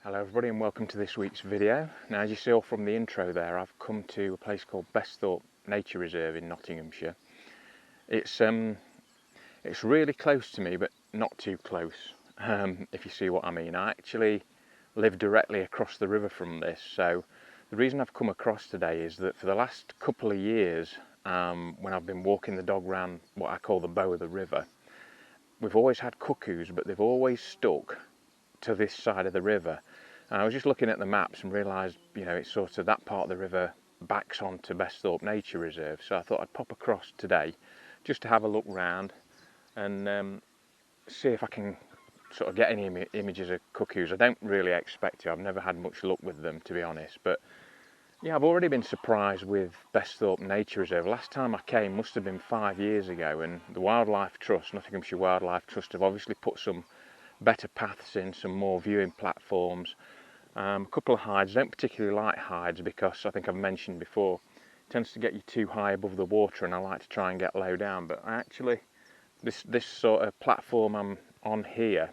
Hello everybody and welcome to this week's video. Now, as you saw from the intro there, I've come to a place called Besthorpe Nature Reserve in Nottinghamshire. It's really close to me, but not too close, if you see what I mean. I actually live directly across the river from this, so the reason I've come across today is that for the last couple of years, when I've been walking the dog round what I call the bow of the river, we've always had cuckoos, but they've always stuck to this side of the river. And I was just looking at the maps and realised, you know, it's sort of that part of the river backs onto Besthorpe Nature Reserve. So I thought I'd pop across today just to have a look round and see if I can sort of get any images of cuckoos. I don't really expect to. I've never had much luck with them, to be honest. But yeah, I've already been surprised with Besthorpe Nature Reserve. Last time I came must have been 5 years ago, and the Wildlife Trust, Nottinghamshire Wildlife Trust, have obviously put some better paths in, some more viewing platforms, a couple of hides. I don't particularly like hides because I think I've mentioned before, it tends to get you too high above the water, and I like to try and get low down. But actually, this sort of platform I'm on here,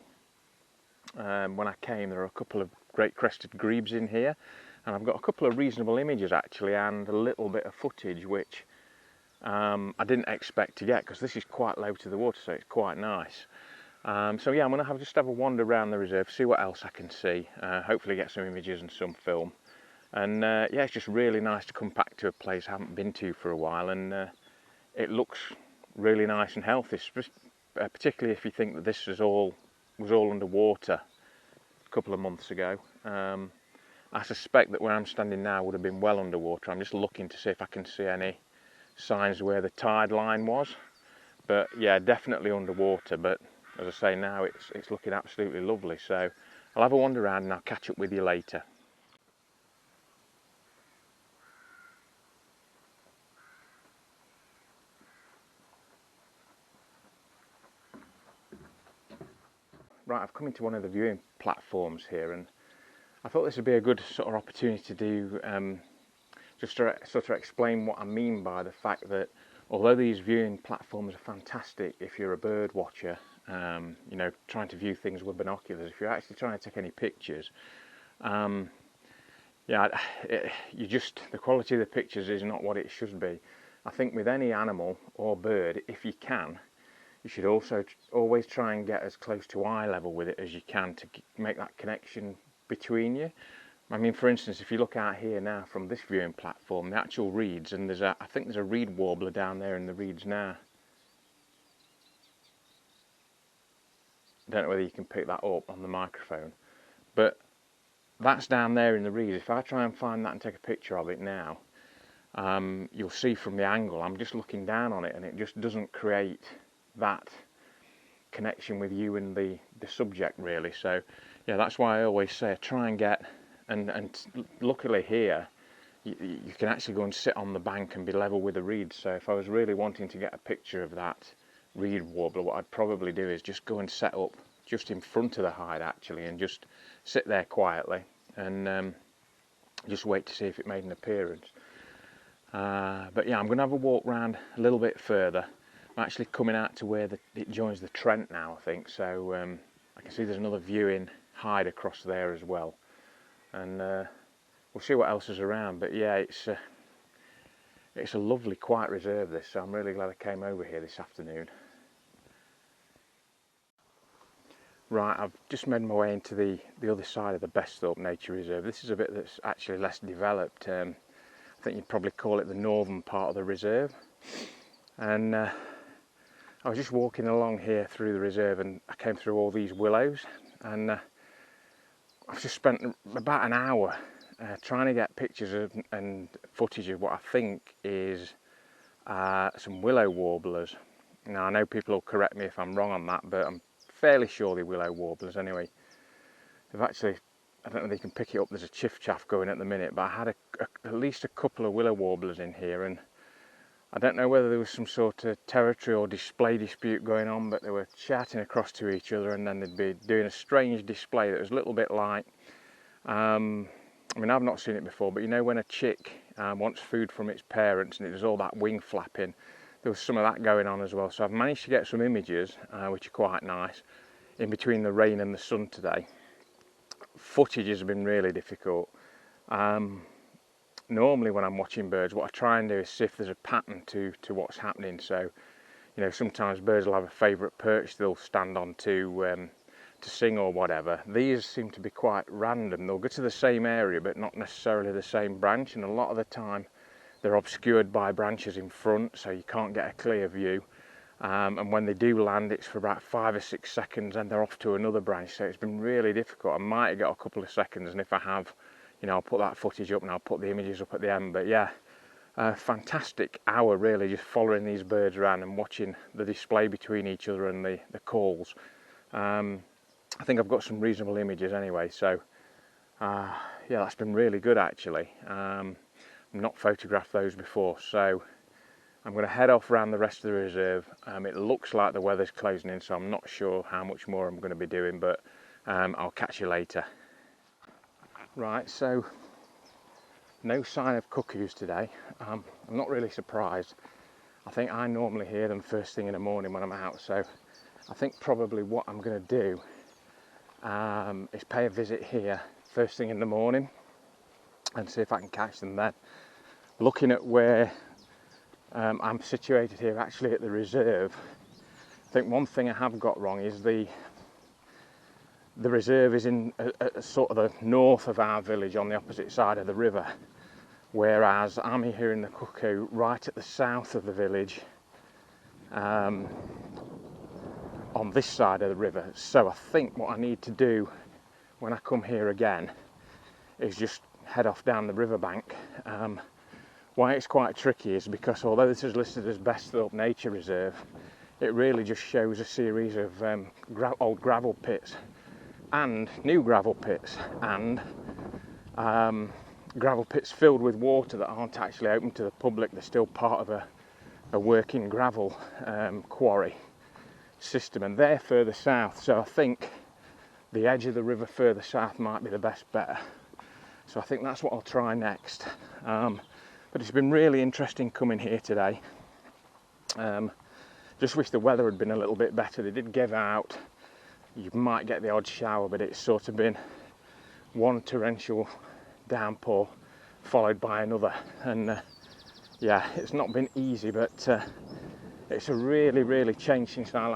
when I came, there are a couple of great crested grebes in here, and I've got a couple of reasonable images actually, and a little bit of footage which I didn't expect to get, because this is quite low to the water, so it's quite nice. So yeah, I'm going to just have a wander around the reserve, see what else I can see, hopefully get some images and some film. And yeah, it's just really nice to come back to a place I haven't been to for a while, and it looks really nice and healthy, particularly if you think that this was all underwater a couple of months ago. I suspect that where I'm standing now would have been well underwater. I'm just looking to see if I can see any signs where the tide line was. But yeah, definitely underwater, but as I say, now it's looking absolutely lovely. So I'll have a wander around and I'll catch up with you later. Right, I've come into one of the viewing platforms here, and I thought this would be a good sort of opportunity to do just to sort of explain what I mean by the fact that although these viewing platforms are fantastic if you're a bird watcher, you know, trying to view things with binoculars, if you're actually trying to take any pictures, yeah, the quality of the pictures is not what it should be. I think with any animal or bird, if you can, you should also always try and get as close to eye level with it as you can to make that connection between you. I mean, for instance, if you look out here now from this viewing platform, the actual reeds, and I think there's a reed warbler down there in the reeds now. I don't know whether you can pick that up on the microphone, but that's down there in the reeds. If I try and find that and take a picture of it now, you'll see from the angle, I'm just looking down on it, and it just doesn't create that connection with you and the subject really. So yeah, that's why I always say try and get, and luckily here you can actually go and sit on the bank and be level with the reeds. So if I was really wanting to get a picture of that reed warbler, what I'd probably do is just go and set up just in front of the hide actually, and just sit there quietly and just wait to see if it made an appearance. But yeah, I'm going to have a walk round a little bit further. I'm actually coming out to where it joins the Trent now, I think, so I can see there's another viewing hide across there as well, and we'll see what else is around. But yeah, it's a lovely quiet reserve this, so I'm really glad I came over here this afternoon. Right, I've just made my way into the other side of the Besthorpe Nature Reserve. This is a bit that's actually less developed. I think you'd probably call it the northern part of the reserve. And I was just walking along here through the reserve, and I came through all these willows, and I've just spent about an hour trying to get pictures and footage of what I think is some willow warblers. Now, I know people will correct me if I'm wrong on that, but I'm fairly sure they're willow warblers anyway. They've actually, I don't know if you can pick it up, there's a chiff-chaff going at the minute, but I had at least a couple of willow warblers in here, and I don't know whether there was some sort of territory or display dispute going on, but they were shouting across to each other, and then they'd be doing a strange display that was a little bit like, I mean, I've not seen it before, but you know when a chick wants food from its parents and it does all that wing flapping, there was some of that going on as well. So I've managed to get some images, which are quite nice, in between the rain and the sun today. footage has been really difficult. Normally when I'm watching birds, what I try and do is see if there's a pattern to what's happening. So, you know, sometimes birds will have a favourite perch they'll stand on to sing or whatever. These seem to be quite random. They'll go to the same area but not necessarily the same branch, and a lot of the time they're obscured by branches in front, so you can't get a clear view. And when they do land, it's for about 5 or 6 seconds and they're off to another branch, so it's been really difficult. I might have got a couple of seconds, and if I have, you know, I'll put that footage up and I'll put the images up at the end. But yeah, a fantastic hour really, just following these birds around and watching the display between each other and the calls. I think I've got some reasonable images anyway, so yeah, that's been really good actually. I've not photographed those before, so I'm going to head off around the rest of the reserve. It looks like the weather's closing in, so I'm not sure how much more I'm going to be doing, but I'll catch you later. Right, so no sign of cuckoos today. I'm not really surprised. I think I normally hear them first thing in the morning when I'm out, so I think probably what I'm going to do is pay a visit here first thing in the morning and see if I can catch them then. Looking at where I'm situated here, actually at the reserve, I think one thing I have got wrong is the reserve is in a sort of the north of our village on the opposite side of the river, whereas I'm hearing the cuckoo right at the south of the village on this side of the river. So I think what I need to do when I come here again is just head off down the riverbank. Why it's quite tricky is because although this is listed as Besthorpe Nature Reserve, it really just shows a series of old gravel pits and new gravel pits and gravel pits filled with water that aren't actually open to the public. They're still part of a working gravel quarry system, and they're further south, so I think the edge of the river further south might be the best bet. So I think that's what I'll try next. But it's been really interesting coming here today. Just wish the weather had been a little bit better. They did give out you might get the odd shower, but it's sort of been one torrential downpour followed by another, and yeah, it's not been easy, but it's a really changed since I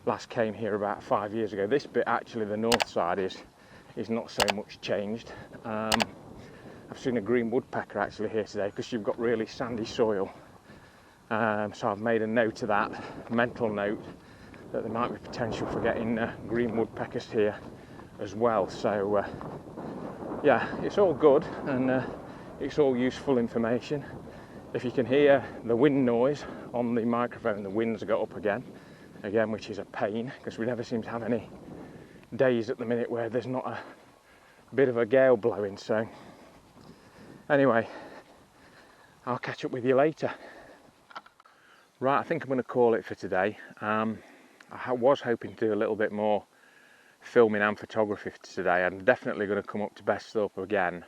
last came here about 5 years ago. This bit actually, the north side, is not so much changed. I've seen a green woodpecker actually here today because you've got really sandy soil, so I've made a note of that, mental note, that there might be potential for getting green woodpeckers here as well. So yeah, it's all good, and it's all useful information. If you can hear the wind noise on the microphone, the winds got up again, which is a pain because we never seem to have any days at the minute where there's not a bit of a gale blowing. So anyway, I'll catch up with you later. Right, I think I'm going to call it for today. I was hoping to do a little bit more filming and photography today. I'm definitely going to come up to Bestthorpe again.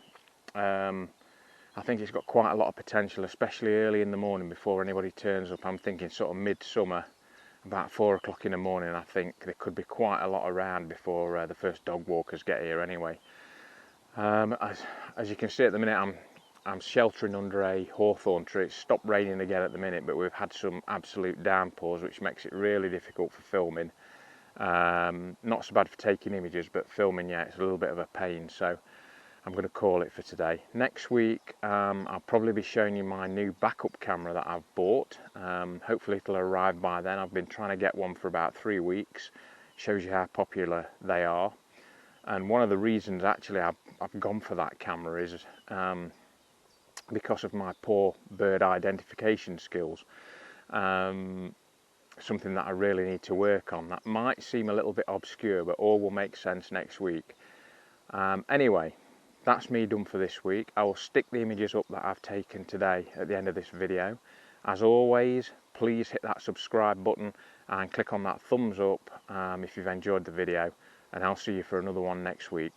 I think it's got quite a lot of potential, especially early in the morning before anybody turns up. I'm thinking sort of midsummer, about 4 o'clock in the morning. I think there could be quite a lot around before the first dog walkers get here anyway. As you can see at the minute, I'm sheltering under a hawthorn tree. It's stopped raining again at the minute, but we've had some absolute downpours, which makes it really difficult for filming. Not so bad for taking images, but filming, yeah, it's a little bit of a pain. So I'm going to call it for today. Next week, I'll probably be showing you my new backup camera that I've bought. Hopefully it'll arrive by then. I've been trying to get one for about 3 weeks. Shows you how popular they are. And one of the reasons actually I've gone for that camera is because of my poor bird identification skills. Something that I really need to work on. That might seem a little bit obscure, but all will make sense next week. Anyway, that's me done for this week. I will stick the images up that I've taken today at the end of this video. As always, please hit that subscribe button and click on that thumbs up if you've enjoyed the video, and I'll see you for another one next week.